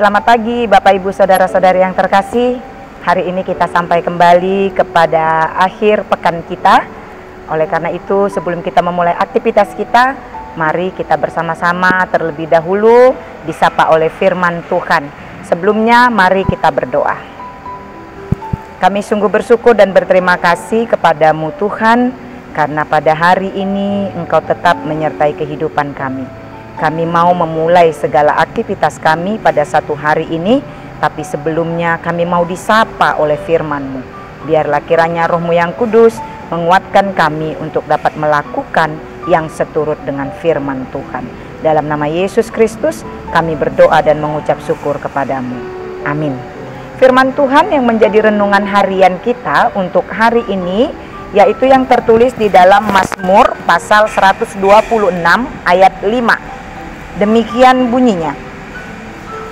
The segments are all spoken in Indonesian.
Selamat pagi Bapak Ibu Saudara-saudari yang terkasih. Hari ini kita sampai kembali kepada akhir pekan kita. Oleh karena itu sebelum kita memulai aktivitas kita, mari kita bersama-sama terlebih dahulu disapa oleh firman Tuhan. Sebelumnya mari kita berdoa. Kami sungguh bersyukur dan berterima kasih kepadamu Tuhan, karena pada hari ini Engkau tetap menyertai kehidupan kami. Kami mau memulai segala aktivitas kami pada satu hari ini, tapi sebelumnya kami mau disapa oleh firman-Mu. Biarlah kiranya Roh-Mu yang kudus menguatkan kami untuk dapat melakukan yang seturut dengan firman Tuhan. Dalam nama Yesus Kristus kami berdoa dan mengucap syukur kepadamu. Amin. Firman Tuhan yang menjadi renungan harian kita untuk hari ini, yaitu yang tertulis di dalam Mazmur pasal 126 ayat 5. Demikian bunyinya,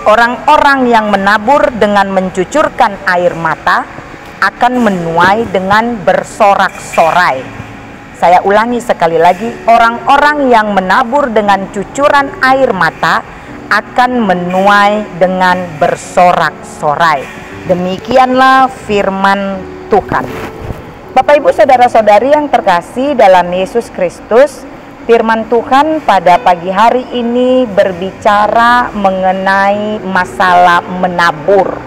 orang-orang yang menabur dengan mencucurkan air mata akan menuai dengan bersorak-sorai. Saya ulangi sekali lagi, orang-orang yang menabur dengan cucuran air mata akan menuai dengan bersorak-sorai. Demikianlah firman Tuhan. Bapak Ibu Saudara-saudari yang terkasih dalam Yesus Kristus, firman Tuhan pada pagi hari ini berbicara mengenai masalah menabur.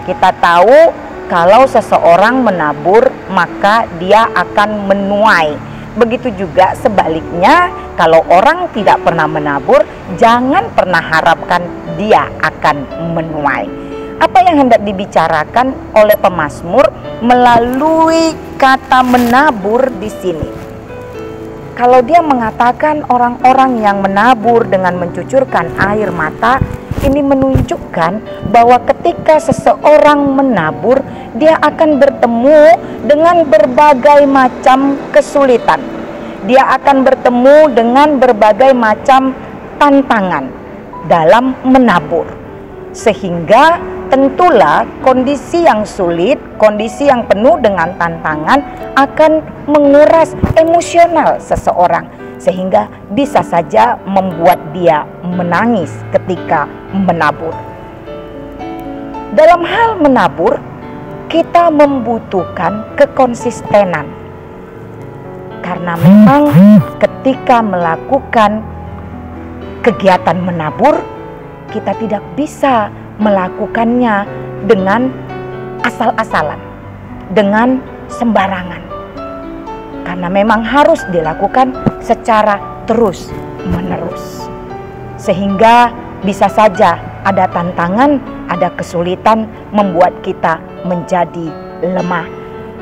Kita tahu kalau seseorang menabur maka dia akan menuai. Begitu juga sebaliknya, kalau orang tidak pernah menabur, jangan pernah harapkan dia akan menuai. Apa yang hendak dibicarakan oleh pemazmur melalui kata menabur di sini? Kalau dia mengatakan orang-orang yang menabur dengan mencucurkan air mata, ini menunjukkan bahwa ketika seseorang menabur, dia akan bertemu dengan berbagai macam kesulitan. Dia akan bertemu dengan berbagai macam tantangan dalam menabur. Sehingga tentulah kondisi yang sulit, kondisi yang penuh dengan tantangan akan menguras emosional seseorang, sehingga bisa saja membuat dia menangis ketika menabur. Dalam hal menabur, kita membutuhkan kekonsistenan, karena memang ketika melakukan kegiatan menabur, kita tidak bisa melakukannya dengan asal-asalan, dengan sembarangan, karena memang harus dilakukan secara terus-menerus, sehingga bisa saja ada tantangan, ada kesulitan membuat kita menjadi lemah.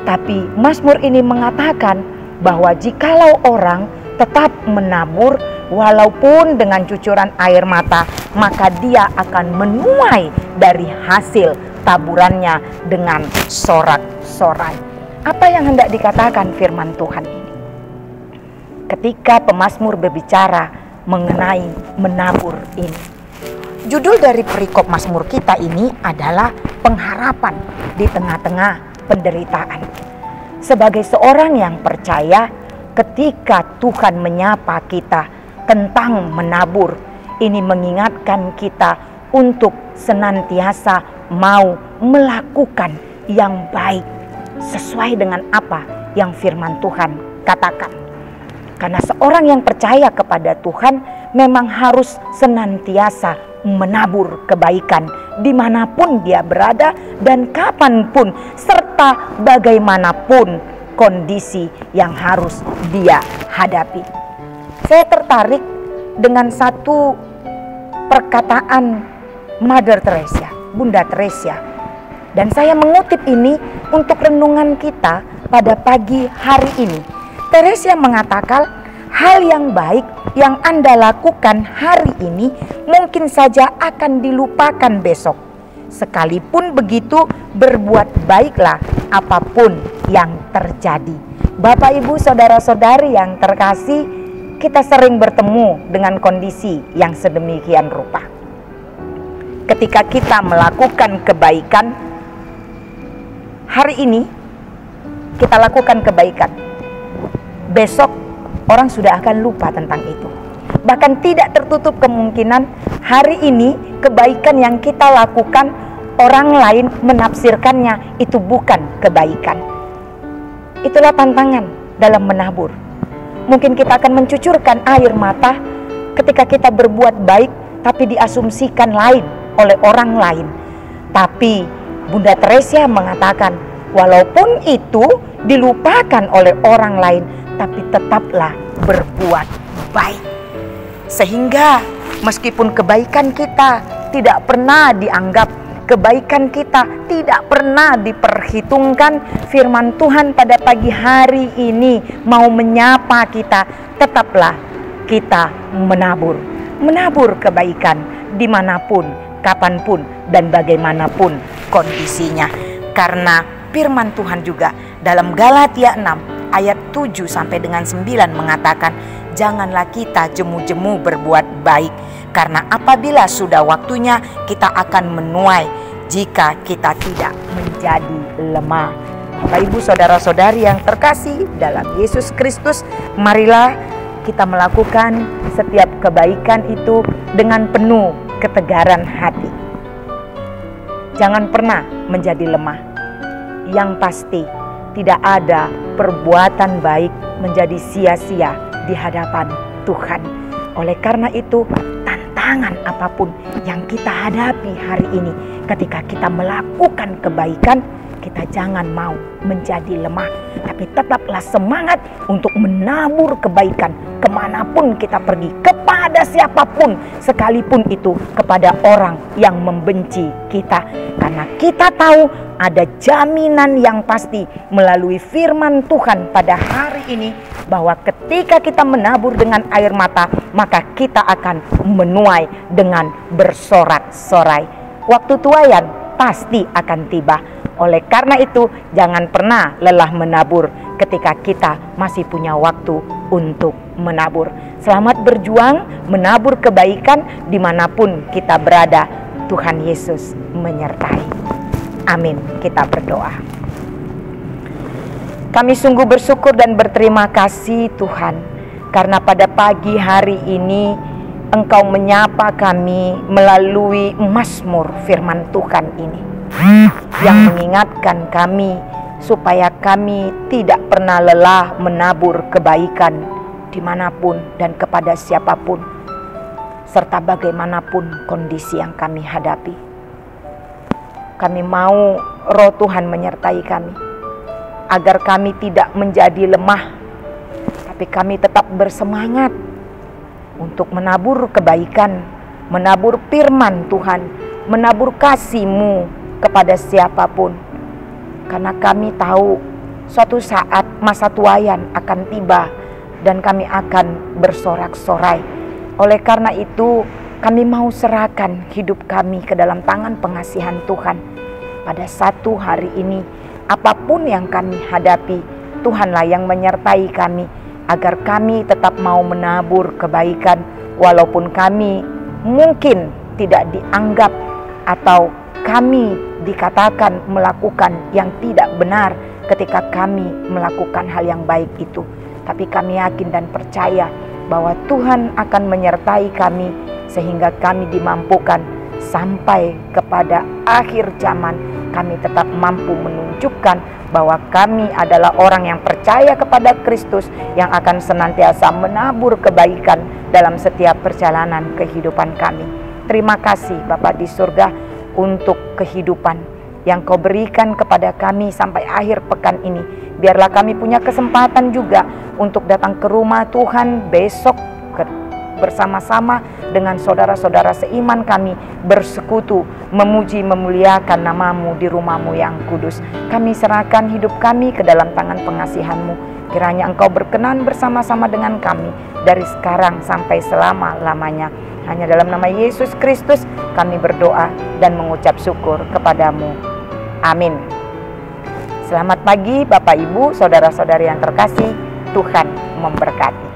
Tapi Mazmur ini mengatakan bahwa jikalau orang tetap menabur walaupun dengan cucuran air mata, maka dia akan menuai dari hasil taburannya dengan sorak-sorai. Apa yang hendak dikatakan firman Tuhan ini? Ketika pemazmur berbicara mengenai menabur ini, judul dari perikop Mazmur kita ini adalah pengharapan di tengah-tengah penderitaan. Sebagai seorang yang percaya, ketika Tuhan menyapa kita tentang menabur, ini mengingatkan kita untuk senantiasa mau melakukan yang baik sesuai dengan apa yang firman Tuhan katakan. Karena seorang yang percaya kepada Tuhan memang harus senantiasa menabur kebaikan dimanapun dia berada dan kapanpun serta bagaimanapun kondisi yang harus dia hadapi. Saya tertarik dengan satu perkataan Mother Teresa, Bunda Teresa, dan saya mengutip ini untuk renungan kita pada pagi hari ini. Teresa mengatakan, hal yang baik yang Anda lakukan hari ini mungkin saja akan dilupakan besok. Sekalipun begitu, berbuat baiklah apapun yang terjadi. Bapak, Ibu, Saudara-saudari yang terkasih, kita sering bertemu dengan kondisi yang sedemikian rupa. Ketika kita melakukan kebaikan, hari ini kita lakukan kebaikan, besok orang sudah akan lupa tentang itu. Bahkan tidak tertutup kemungkinan hari ini kebaikan yang kita lakukan, orang lain menafsirkannya itu bukan kebaikan. Itulah tantangan dalam menabur. Mungkin kita akan mencucurkan air mata ketika kita berbuat baik, tapi diasumsikan lain oleh orang lain. Tapi Bunda Teresia mengatakan, walaupun itu dilupakan oleh orang lain, tapi tetaplah berbuat baik. Sehingga meskipun kebaikan kita tidak pernah dianggap, kebaikan kita tidak pernah diperhitungkan, firman Tuhan pada pagi hari ini mau menyapa kita, tetaplah kita menabur. Menabur kebaikan dimanapun, kapanpun, dan bagaimanapun kondisinya. Karena firman Tuhan juga dalam Galatia 6 ayat 7 sampai dengan 9 mengatakan, janganlah kita jemu-jemu berbuat baik, karena apabila sudah waktunya kita akan menuai jika kita tidak menjadi lemah. Bapak Ibu saudara-saudari yang terkasih dalam Yesus Kristus, marilah kita melakukan setiap kebaikan itu dengan penuh ketegaran hati. Jangan pernah menjadi lemah. Yang pasti tidak ada perbuatan baik menjadi sia-sia di hadapan Tuhan. Oleh karena itu, tantangan apapun yang kita hadapi hari ini, ketika kita melakukan kebaikan, kita jangan mau menjadi lemah, tapi tetaplah semangat untuk menabur kebaikan kemanapun kita pergi, kepada siapapun, sekalipun itu kepada orang yang membenci kita. Karena kita tahu ada jaminan yang pasti melalui firman Tuhan pada hari ini, bahwa ketika kita menabur dengan air mata, maka kita akan menuai dengan bersorak-sorai. Waktu tuaian pasti akan tiba. Oleh karena itu, jangan pernah lelah menabur ketika kita masih punya waktu untuk menabur. Selamat berjuang menabur kebaikan dimanapun kita berada. Tuhan Yesus menyertai. Amin. Kita berdoa. Kami sungguh bersyukur dan berterima kasih Tuhan, karena pada pagi hari ini Engkau menyapa kami melalui Mazmur firman Tuhan ini, yang mengingatkan kami supaya kami tidak pernah lelah menabur kebaikan dimanapun dan kepada siapapun, serta bagaimanapun kondisi yang kami hadapi. Kami mau Roh Tuhan menyertai kami, agar kami tidak menjadi lemah, tapi kami tetap bersemangat untuk menabur kebaikan, menabur firman Tuhan, menabur kasih-Mu kepada siapapun. Karena kami tahu suatu saat masa tuaian akan tiba dan kami akan bersorak-sorai. Oleh karena itu, kami mau serahkan hidup kami ke dalam tangan pengasihan Tuhan. Pada satu hari ini, apapun yang kami hadapi, Tuhanlah yang menyertai kami, agar kami tetap mau menabur kebaikan, walaupun kami mungkin tidak dianggap atau kami dikatakan melakukan yang tidak benar ketika kami melakukan hal yang baik itu. Tapi kami yakin dan percaya bahwa Tuhan akan menyertai kami, sehingga kami dimampukan sampai kepada akhir zaman. Kami tetap mampu menunjukkan bahwa kami adalah orang yang percaya kepada Kristus, yang akan senantiasa menabur kebaikan dalam setiap perjalanan kehidupan kami. Terima kasih Bapa di surga untuk kehidupan yang Kau berikan kepada kami sampai akhir pekan ini. Biarlah kami punya kesempatan juga untuk datang ke rumah Tuhan besok bersama-sama dengan saudara-saudara seiman kami, bersekutu, memuji, memuliakan nama-Mu di rumah-Mu yang kudus. Kami serahkan hidup kami ke dalam tangan pengasihan-Mu. Kiranya Engkau berkenan bersama-sama dengan kami dari sekarang sampai selama-lamanya. Hanya dalam nama Yesus Kristus kami berdoa dan mengucap syukur kepada-Mu. Amin. Selamat pagi Bapak Ibu, saudara-saudari yang terkasih. Tuhan memberkati.